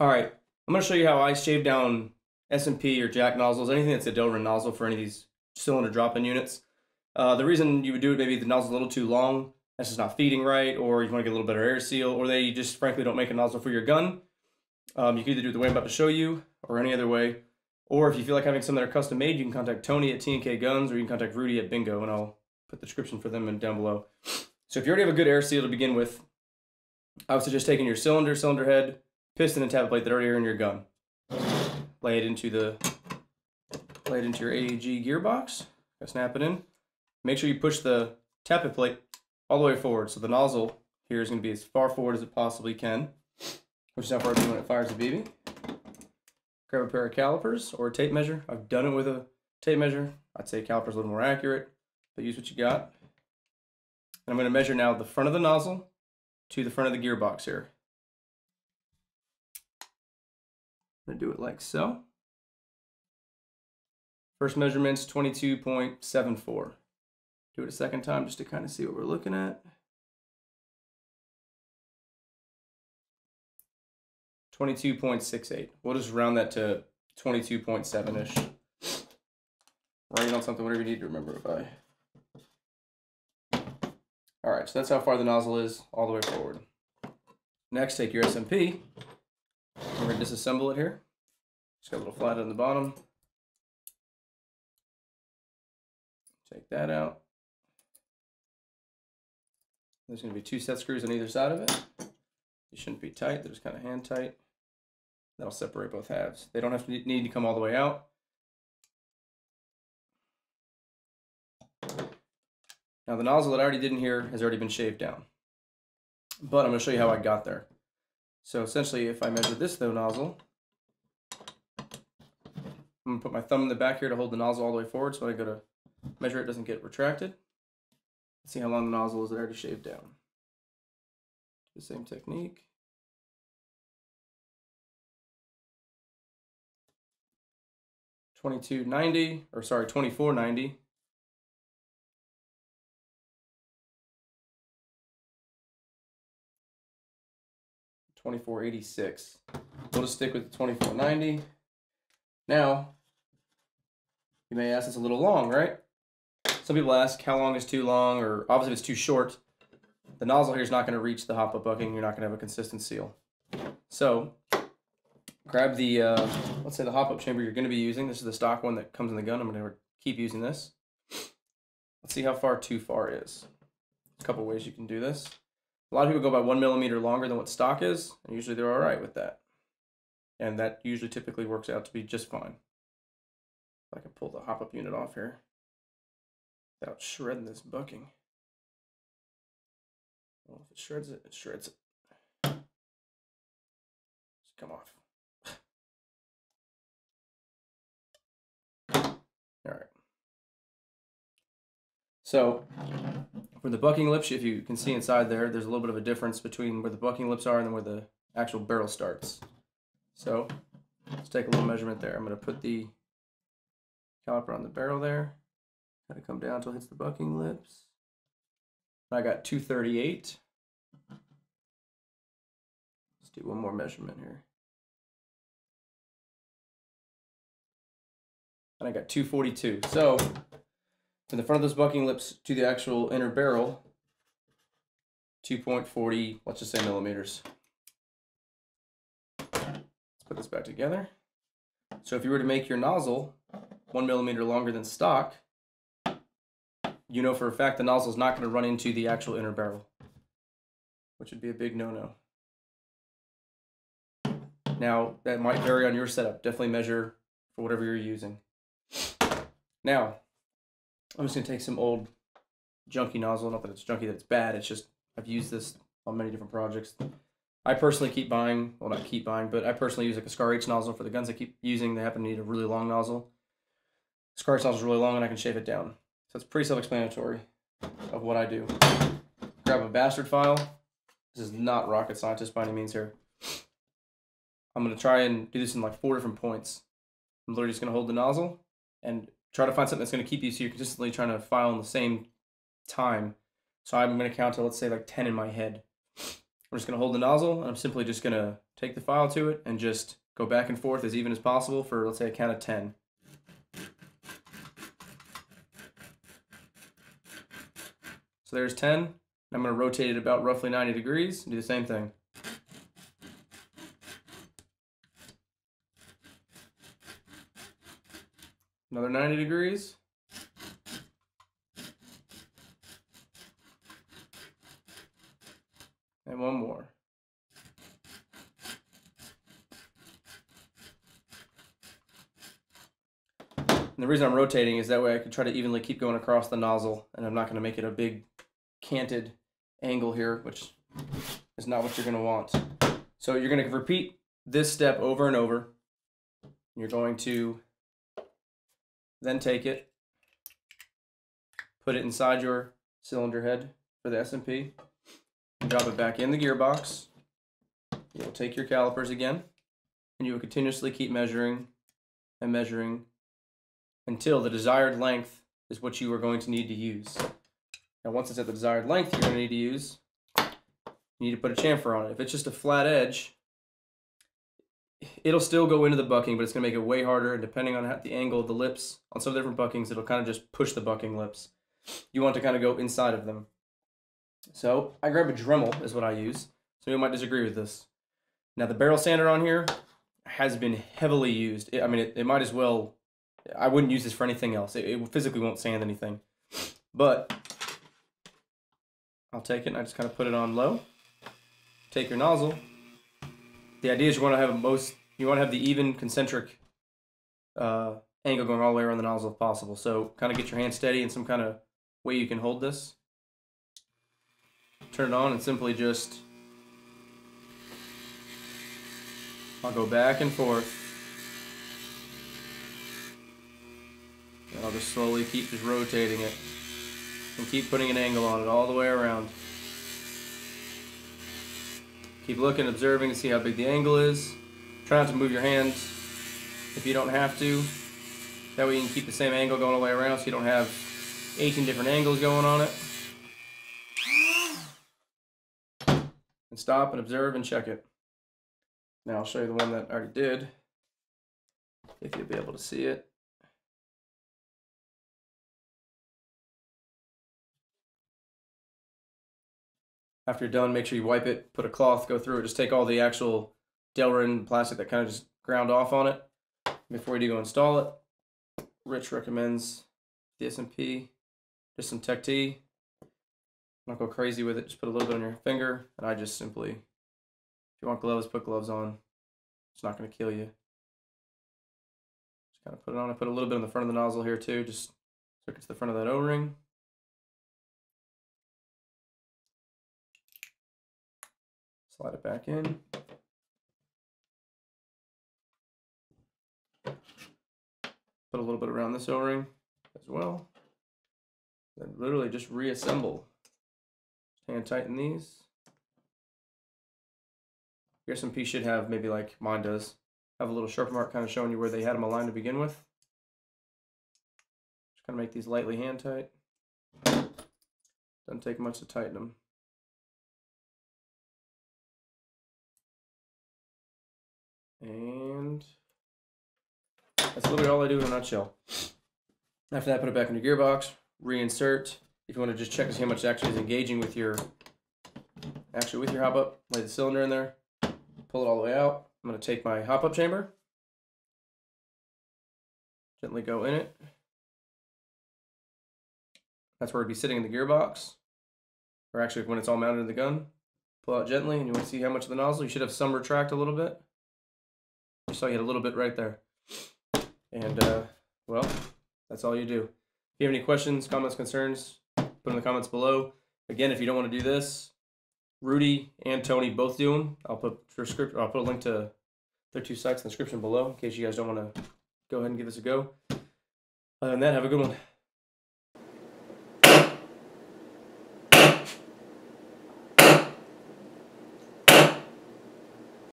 All right, I'm going to show you how I shave down SMP or jack nozzles, anything that's a Delrin nozzle for any of these cylinder drop-in units. The reason you would do it, maybe the nozzle's a little too long, that's just not feeding right, or you want to get a little better air seal, or they just frankly don't make a nozzle for your gun. You can either do it the way I'm about to show you, or any other way. Or if you feel like having some that are custom made, you can contact Tony at T&K Guns, or you can contact Rudy at Bingo, and I'll put the description for them down below. So if you already have a good air seal to begin with, I would suggest taking your cylinder head, piston, and tappet plate that already are in your gun. Lay it into your AEG gearbox. Snap it in. Make sure you push the tappet plate all the way forward. So the nozzle here is going to be as far forward as it possibly can, which is how far it is when it fires the BB. Grab a pair of calipers or a tape measure. I've done it with a tape measure. I'd say caliper's a little more accurate, but use what you got. And I'm going to measure now the front of the nozzle to the front of the gearbox here. I'm going to do it like so. First measurement's 22.74. Do it a second time just to kind of see what we're looking at. 22.68. We'll just round that to 22.7-ish. Writing on something, whatever you need to remember it by. All right, so that's how far the nozzle is all the way forward. Next, take your SMP. We're going to disassemble it here. Just got a little flat on the bottom. Take that out. There's going to be 2 set screws on either side of it. They shouldn't be tight, they're just kind of hand tight. That'll separate both halves. They don't have to need to come all the way out. Now the nozzle that I already did in here has already been shaved down. But I'm going to show you how I got there. So essentially, if I measure this nozzle, I'm going to put my thumb in the back here to hold the nozzle all the way forward so when I go to measure it doesn't get retracted. Let's see how long the nozzle is that I already shaved down. The same technique. $22.90, or sorry, $24.90. $24.86. We'll just stick with the $24.90. Now, you may ask, it's a little long, right? Some people ask how long is too long, or obviously if it's too short, the nozzle here is not going to reach the hop-up bucking. You're not going to have a consistent seal. So, grab the, let's say the hop-up chamber you're going to be using. This is the stock one that comes in the gun. I'm going to keep using this. Let's see how far too far is. A couple ways you can do this. A lot of people go by 1 millimeter longer than what stock is, and usually they're all right with that. And that usually typically works out to be just fine. If I can pull the hop-up unit off here without shredding this bucking. Well, if it shreds it, it shreds it. Just come off. All right. So, for the bucking lips, if you can see inside there, there's a little bit of a difference between where the bucking lips are and then where the actual barrel starts. So, let's take a little measurement there. I'm going to put the caliper on the barrel there. Kind of come down until it hits the bucking lips. I got 238. Let's do one more measurement here. And I got 242. So, from the front of those bucking lips to the actual inner barrel, 2.40, let's just say millimeters. Let's put this back together. So if you were to make your nozzle 1 millimeter longer than stock, you know for a fact the nozzle is not going to run into the actual inner barrel, which would be a big no-no. Now, that might vary on your setup. Definitely measure for whatever you're using. Now, I'm just going to take some old junky nozzle. Not that it's junky, that it's bad. It's just I've used this on many different projects. I personally keep buying, well, not keep buying, but I personally use like a Scar H nozzle for the guns I keep using. They happen to need a really long nozzle. Scar H nozzle is really long and I can shave it down. So it's pretty self-explanatory of what I do. Grab a bastard file. This is not rocket scientist by any means here. I'm going to try and do this in like 4 different points. I'm literally just going to hold the nozzle and try to find something that's going to keep you so you're consistently trying to file in the same time. So I'm going to count to, let's say, like 10 in my head. I'm just going to hold the nozzle, and I'm simply just going to take the file to it and just go back and forth as even as possible for, let's say, a count of 10. So there's 10. I'm going to rotate it about roughly 90 degrees and do the same thing. Another 90 degrees. And one more. And the reason I'm rotating is that way I can try to evenly keep going across the nozzle, and I'm not going to make it a big canted angle here, which is not what you're going to want. So you're going to repeat this step over and over. You're going to then take it, put it inside your cylinder head for the SMP, and drop it back in the gearbox. You'll take your calipers again, and you will continuously keep measuring and measuring until the desired length is what you are going to need to use. Now once it's at the desired length you're going to need to use, you need to put a chamfer on it. If it's just a flat edge, it'll still go into the bucking, but it's going to make it way harder, and depending on the angle of the lips, on some different buckings, it'll kind of just push the bucking lips. You want to kind of go inside of them. So I grab a Dremel is what I use. Some people might disagree with this. Now the barrel sander on here has been heavily used. It might as well, I wouldn't use this for anything else. It physically won't sand anything. But I'll take it and I just kind of put it on low. Take your nozzle. The idea is you want to have the even concentric angle going all the way around the nozzle if possible. So kind of get your hand steady in some kind of way you can hold this. Turn it on and simply just, I'll go back and forth. And I'll just slowly keep just rotating it and keep putting an angle on it all the way around. Keep looking, observing to see how big the angle is. Try not to move your hands if you don't have to. That way you can keep the same angle going all the way around so you don't have 18 different angles going on it. And stop and observe and check it. Now I'll show you the one that I already did, if you'll be able to see it. After you're done, make sure you wipe it, put a cloth, go through it, just take all the actual Delrin plastic that kind of just ground off on it before you do go install it. Rich recommends the SMP, just some Tech T. Don't go crazy with it, just put a little bit on your finger, and I just simply, if you want gloves, put gloves on. It's not going to kill you. Just kind of put it on. I put a little bit on the front of the nozzle here too, just so it gets to the front of that O-ring. Slide it back in. Put a little bit around this O-ring as well. Then literally just reassemble. Hand tighten these. Your SMP should have, maybe like mine does, have a little sharp mark kind of showing you where they had them aligned to begin with. Just kind of make these lightly hand tight. Doesn't take much to tighten them. And that's literally all I do in a nutshell. After that, put it back in your gearbox, reinsert. If you want to just check to see how much actually is engaging with your hop up, lay the cylinder in there, pull it all the way out. I'm going to take my hop up chamber, gently go in it. That's where it'd be sitting in the gearbox, or actually when it's all mounted in the gun. Pull out gently, and you want to see how much of the nozzle. You should have some retract a little bit. You saw you had a little bit right there. And, well, that's all you do. If you have any questions, comments, concerns, put them in the comments below. Again, if you don't want to do this, Rudy and Tony both do them. I'll put a link to their 2 sites in the description below in case you guys don't want to go ahead and give this a go. Other than that, have a good one.